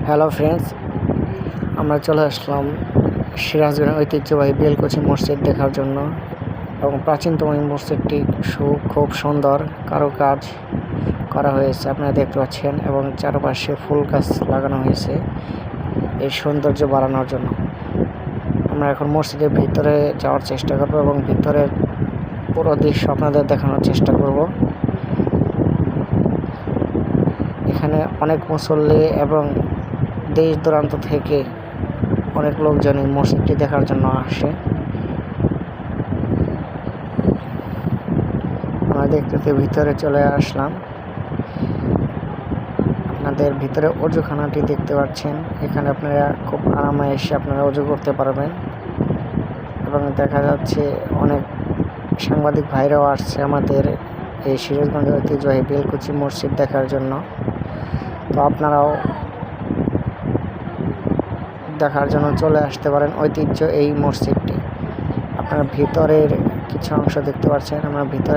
Hello friends, আমরা চলে আসলাম সিরাজগঞ্জের ঐতিহ্যবাহী বেলকুচি মসজিদ দেখার জন্য। এবং প্রাচীনতম এই মসজিদটি খুব সুন্দর কারুকাজ করা হয়েছে, আপনারা দেখতে পাচ্ছেন। এবং চারপাশে ফুল গাছ লাগানো হয়েছে এই সৌন্দর্য বাড়ানোর জন্য। আমরা এখন মসজিদের ভিতরে যাওয়ার চেষ্টা করব এবং ভিতরের পুরো দৃশ্য আপনাদের দেখানোর চেষ্টা করব। এখানে অনেক মুসল্লি এবং দেশ দূরান্ত থেকে অনেক লোকজন এই মসজিদটি দেখার জন্য আসে। আমরা দেখতে ভিতরে চলে আসলাম। আপনাদের ভিতরে অজুখানাটি দেখতে পাচ্ছেন। এখানে আপনারা খুব আরামে এসে আপনারা অজু করতে পারবেন। এবং দেখা যাচ্ছে অনেক সাংবাদিক ভাইরাও আসছে আমাদের এই সিরাজগঞ্জের ঐতিহ্যবাহী বেলকুচি মসজিদ দেখার জন্য। তো আপনারাও দেখার জন্য চলে আসতে পারেন ঐতিহ্য এই মসজিদটি। আপনারা ভিতরের কিছু অংশ দেখতে পাচ্ছেন। আমরা ভিতরে